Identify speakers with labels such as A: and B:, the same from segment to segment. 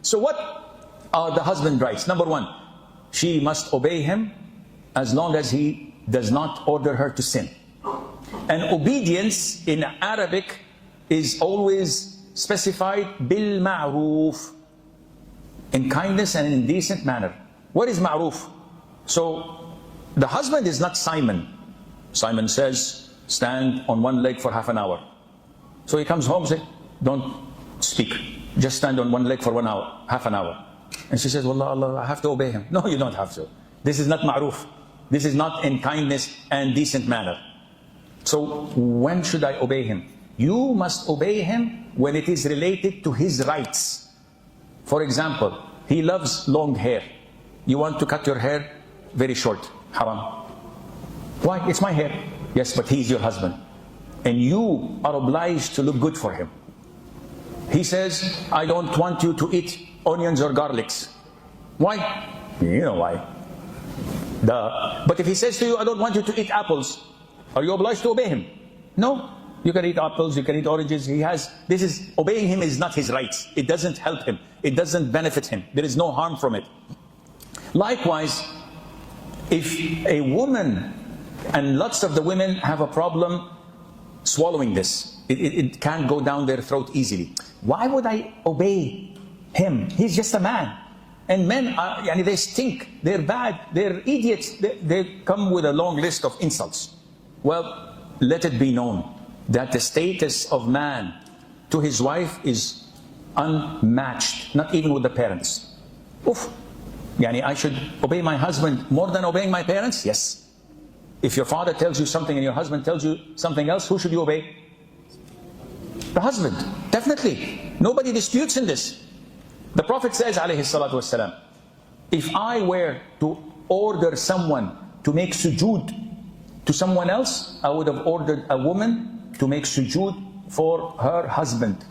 A: So what are the husband rights? Number one, she must obey him as long as he does not order her to sin. And obedience in Arabic is always specified bil ma'roof, in kindness and in decent manner. What is ma'roof? So the husband is not Simon. Simon says, stand on one leg for half an hour. So he comes home and says, don't speak. Just stand on one leg for 1 hour, half an hour. And she says, Wallah, Allah, I have to obey him. No, you don't have to. This is not ma'roof. This is not in kindness and decent manner. So when should I obey him? You must obey him when it is related to his rights. For example, he loves long hair. You want to cut your hair very short. Haram. Why? It's my hair. Yes, but he's your husband. And you are obliged to look good for him. He says, I don't want you to eat onions or garlics. Why? You know why. Duh. But if he says to you, I don't want you to eat apples, are you obliged to obey him? No. You can eat apples, you can eat oranges. Obeying him is not his rights. It doesn't help him. It doesn't benefit him. There is no harm from it. Likewise, if a woman, and lots of the women have a problem swallowing this. It can't go down their throat easily. Why would I obey him? He's just a man. And men, they stink. They're bad. They're idiots. They come with a long list of insults. Well, let it be known that the status of man to his wife is unmatched, not even with the parents. Oof. I should obey my husband more than obeying my parents? Yes. If your father tells you something and your husband tells you something else, who should you obey? The husband. Definitely. Nobody disputes in this. The Prophet says, alayhi salatu wasalam, if I were to order someone to make sujood to someone else, I would have ordered a woman to make sujood for her husband.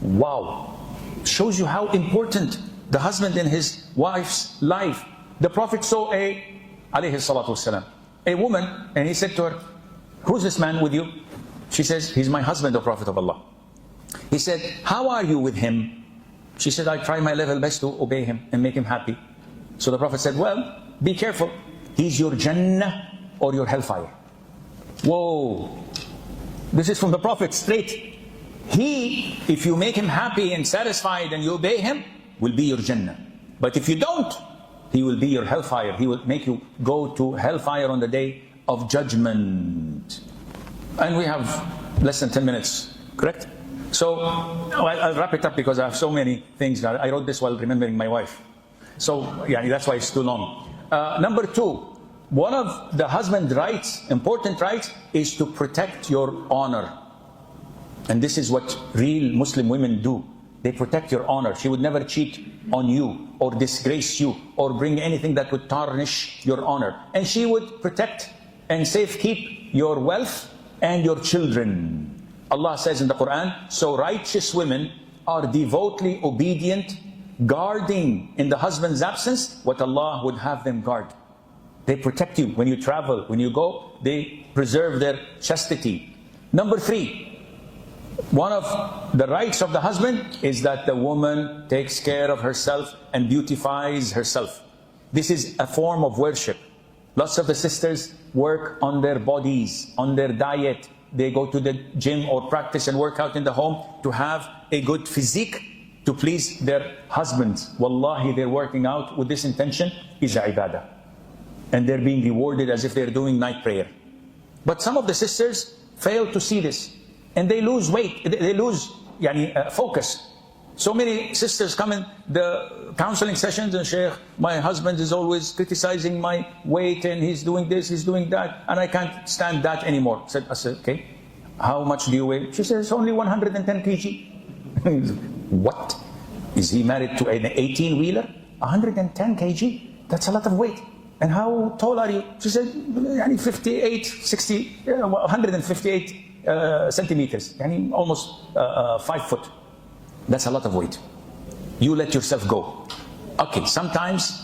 A: Wow. Shows you how important the husband in his wife's life. The Prophet saw alayhi salatu wasalam, a woman, and he said to her, who's this man with you? She says, he's my husband, the Prophet of Allah. He said, how are you with him? She said, I try my level best to obey him and make him happy. So the Prophet said, well, be careful. He's your Jannah or your hellfire. Whoa. This is from the Prophet straight. He, if you make him happy and satisfied and you obey him, will be your Jannah. But if you don't, he will be your hellfire. He will make you go to hellfire on the day of judgment. And we have less than 10 minutes, correct? So I'll wrap it up because I have so many things. I wrote this while remembering my wife. So that's why it's too long. Number two, one of the husband's rights, important rights, is to protect your honor. And this is what real Muslim women do. They protect your honor. She would never cheat on you or disgrace you or bring anything that would tarnish your honor. And she would protect and safekeep your wealth and your children. Allah says in the Qur'an, so righteous women are devotedly obedient, guarding in the husband's absence what Allah would have them guard. They protect you when you travel, when you go, they preserve their chastity. Number three, one of the rights of the husband is that the woman takes care of herself and beautifies herself. This is a form of worship. Lots of the sisters work on their bodies, on their diet. They go to the gym or practice and work out in the home to have a good physique to please their husbands. Wallahi, they're working out with this intention is ibadah. And they're being rewarded as if they're doing night prayer. But some of the sisters fail to see this. And they lose weight, they lose focus. So many sisters come in the counseling sessions and Sheikh, my husband is always criticizing my weight and he's doing this, he's doing that, and I can't stand that anymore. I said, okay, how much do you weigh? She says, only 110 kg. What? Is he married to an 18-wheeler? 110 kg? That's a lot of weight. And how tall are you? She said, 58, 60, 158 centimeters, almost 5 foot. That's a lot of weight. You let yourself go. Okay, sometimes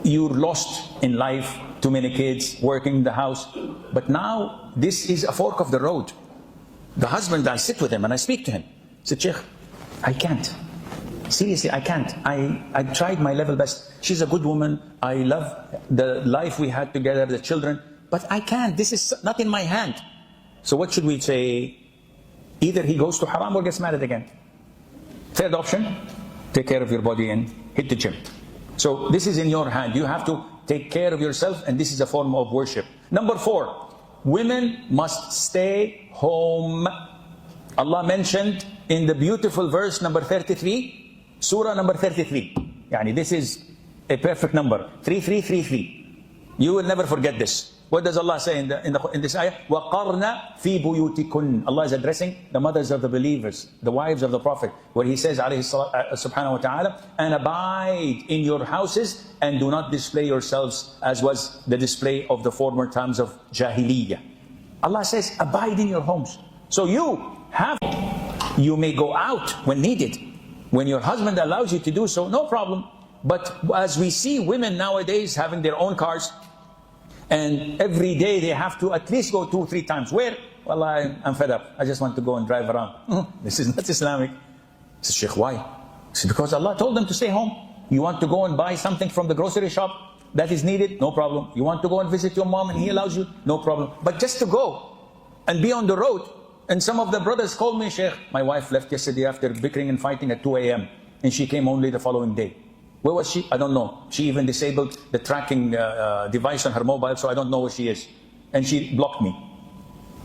A: you're lost in life, too many kids, working in the house. But now, this is a fork of the road. The husband, I sit with him and I speak to him. I said, Sheikh, I can't. Seriously, I can't. I tried my level best. She's a good woman. I love the life we had together, the children. But I can't. This is not in my hand. So what should we say? Either he goes to haram or gets married again. Third option, take care of your body and hit the gym. So this is in your hand. You have to take care of yourself, and this is a form of worship. Number 4, women must stay home. Allah mentioned in the beautiful verse number 33, surah number 33. Yani this is a perfect number, 3333. You will never forget this. What does Allah say in this ayah? وَقَرْنَ فِي بُيُوتِكُنْ. Allah is addressing the mothers of the believers, the wives of the Prophet, where He says, subhanahu wa ta'ala, and abide in your houses and do not display yourselves as was the display of the former times of Jahiliyyah. Allah says, abide in your homes. So you may go out when needed. When your husband allows you to do so, no problem. But as we see women nowadays having their own cars, and every day they have to at least go 2-3 times. Where? Well, I'm fed up. I just want to go and drive around. This is not Islamic. I said, Sheikh, why? I said, because Allah told them to stay home. You want to go and buy something from the grocery shop that is needed? No problem. You want to go and visit your mom and he allows you? No problem. But just to go and be on the road. And some of the brothers called me, Sheikh, my wife left yesterday after bickering and fighting at 2 a.m. and she came only the following day. Where was she? I don't know. She even disabled the tracking device on her mobile, so I don't know where she is. And she blocked me.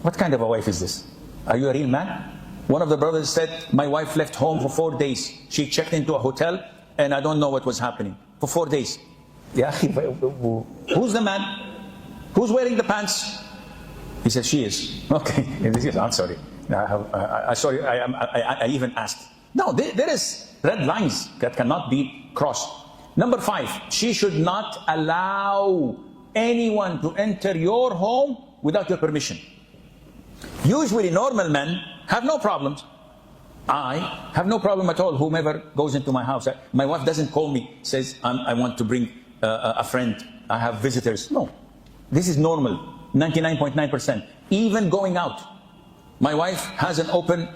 A: What kind of a wife is this? Are you a real man? One of the brothers said, my wife left home for 4 days. She checked into a hotel, and I don't know what was happening. For 4 days. Yeah, who's the man? Who's wearing the pants? He said, she is. Okay, I'm sorry. I even asked. No, there is red lines that cannot be crossed. Number 5, she should not allow anyone to enter your home without your permission. Usually normal men have no problems. I have no problem at all, whomever goes into my house. My wife doesn't call me, says, I want to bring a friend, I have visitors. No, this is normal, 99.9%. Even going out, my wife has an open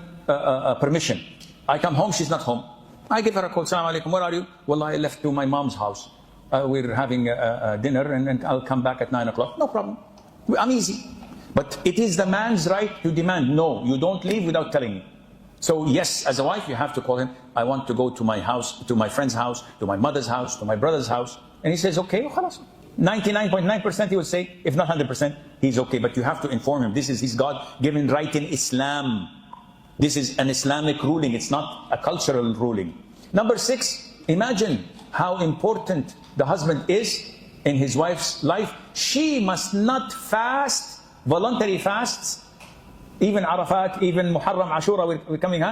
A: permission. I come home, she's not home. I give her a call, Assalamu alaikum, where are you? Well, I left to my mom's house. We're having dinner and I'll come back at 9 o'clock. No problem. I'm easy. But it is the man's right to demand, no, you don't leave without telling me. So yes, as a wife, you have to call him, I want to go to my house, to my friend's house, to my mother's house, to my brother's house. And he says, okay, well, 99.9% he would say, if not 100%, he's okay. But you have to inform him, this is his God-given right in Islam. This is an Islamic ruling, it's not a cultural ruling. Number 6, imagine how important the husband is in his wife's life. She must not fast, voluntary fasts, even Arafat, even Muharram, Ashura, we're coming,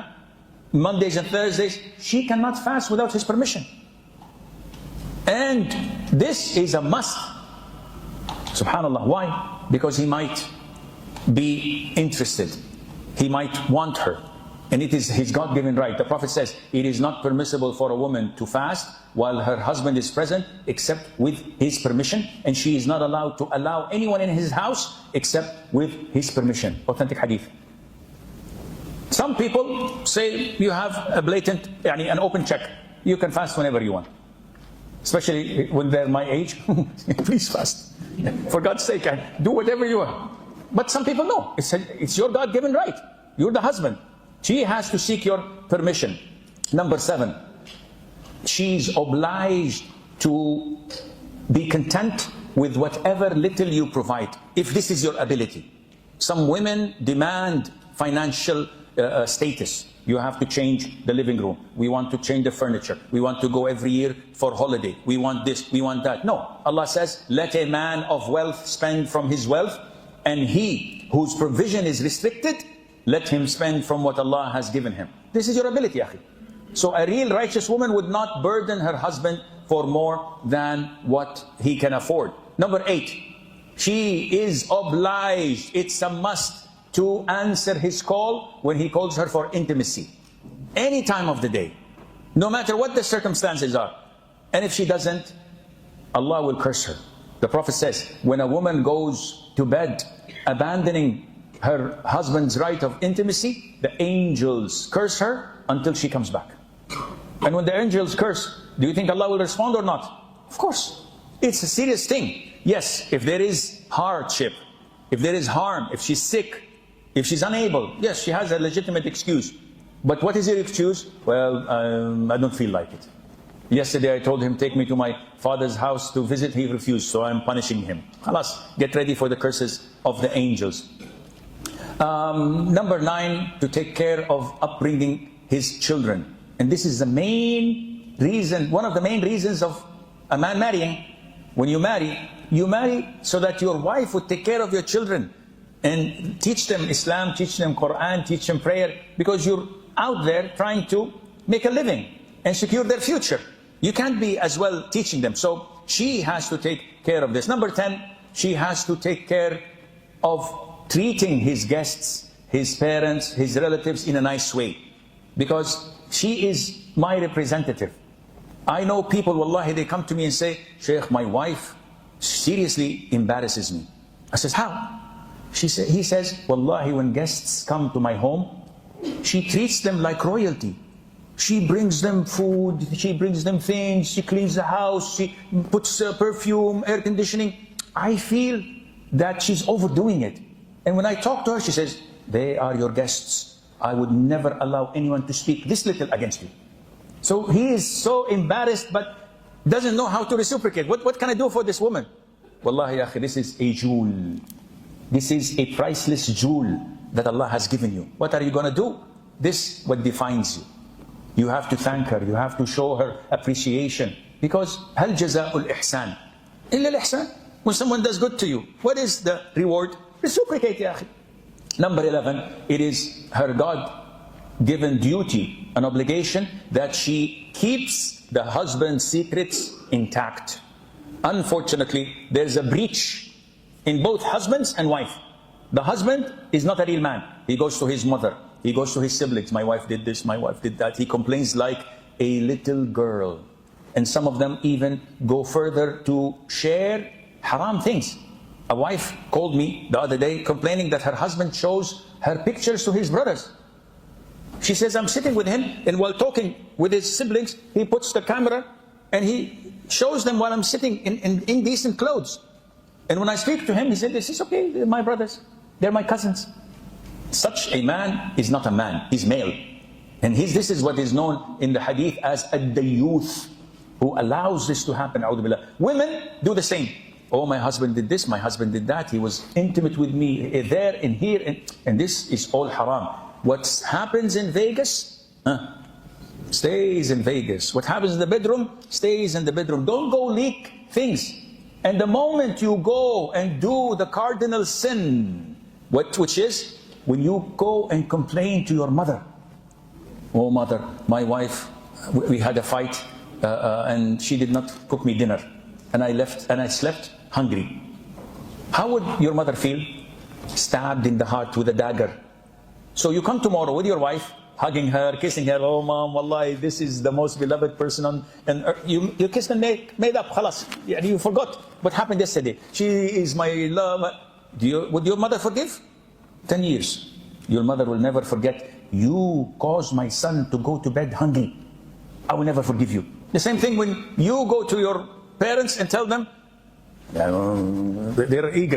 A: Mondays and Thursdays. She cannot fast without his permission. And this is a must. Subhanallah. Why? Because he might be interested. He might want her. And it is his God-given right. The Prophet says, it is not permissible for a woman to fast while her husband is present except with his permission. And she is not allowed to allow anyone in his house except with his permission. Authentic hadith. Some people say you have a blatant, an open check. You can fast whenever you want. Especially when they're my age. Please fast. For God's sake, do whatever you want. But some people know. It's your God-given right. You're the husband. She has to seek your permission. Number 7, she's obliged to be content with whatever little you provide, if this is your ability. Some women demand financial status. You have to change the living room. We want to change the furniture. We want to go every year for holiday. We want this, we want that. No, Allah says, let a man of wealth spend from his wealth, and he whose provision is restricted, let him spend from what Allah has given him. This is your ability, akhi. So a real righteous woman would not burden her husband for more than what he can afford. Number 8, she is obliged, it's a must, to answer his call when he calls her for intimacy. Any time of the day, no matter what the circumstances are. And if she doesn't, Allah will curse her. The Prophet says, when a woman goes to bed abandoning her husband's right of intimacy, the angels curse her until she comes back. And when the angels curse, do you think Allah will respond or not? Of course. It's a serious thing. Yes, if there is hardship, if there is harm, if she's sick, if she's unable, yes, she has a legitimate excuse. But what is your excuse? Well, I don't feel like it. Yesterday I told him, take me to my father's house to visit. He refused, so I'm punishing him. Khalas, get ready for the curses of the angels. Number 9, to take care of upbringing his children. And this is the main reason, one of the main reasons of a man marrying. When you marry so that your wife would take care of your children and teach them Islam, teach them Qur'an, teach them prayer, because you're out there trying to make a living and secure their future. You can't be as well teaching them. So she has to take care of this. Number 10, she has to take care of treating his guests, his parents, his relatives in a nice way. Because she is my representative. I know people, wallahi, they come to me and say, Sheikh, my wife seriously embarrasses me. I says, how? He says, wallahi, when guests come to my home, she treats them like royalty. She brings them food, she brings them things, she cleans the house, she puts perfume, air conditioning. I feel that she's overdoing it. And when I talk to her, she says, they are your guests. I would never allow anyone to speak this little against you. So he is so embarrassed, but doesn't know how to reciprocate. What can I do for this woman? Wallahi, akhi, this is a jewel. This is a priceless jewel that Allah has given you. What are you going to do? This what defines you. You have to thank her. You have to show her appreciation. Because hal jaza'ul ihsan illa al-ihsan. When someone does good to you, what is the reward? Reciprocate, ya akhi. Number 11, it is her God-given duty, an obligation, that she keeps the husband's secrets intact. Unfortunately, there's a breach in both husbands and wife. The husband is not a real man. He goes to his mother. He goes to his siblings. My wife did this, my wife did that. He complains like a little girl. And some of them even go further to share haram things. A wife called me the other day complaining that her husband shows her pictures to his brothers. She says, I'm sitting with him, and while talking with his siblings, he puts the camera and he shows them while I'm sitting in indecent clothes. And when I speak to him, he said, this is okay, they're my brothers, they're my cousins. Such a man is not a man, he's male. And this is what is known in the hadith as ad-dayyuth, who allows this to happen. Women do the same. Oh, my husband did this, my husband did that, he was intimate with me there and here, and this is all haram. What happens in Vegas, stays in Vegas. What happens in the bedroom, stays in the bedroom. Don't go leak things. And the moment you go and do the cardinal sin, which is when you go and complain to your mother. Oh, mother, my wife, we had a fight and she did not cook me dinner. And I left and I slept hungry. How would your mother feel? Stabbed in the heart with a dagger. So you come tomorrow with your wife, hugging her, kissing her. Oh, mom, wallahi, this is the most beloved person on earth. You kissed and made up, khalas. You forgot what happened yesterday. She is my love. Would your mother forgive? 10 years. Your mother will never forget. You caused my son to go to bed hungry. I will never forgive you. The same thing when you go to your parents and tell them, they're eager.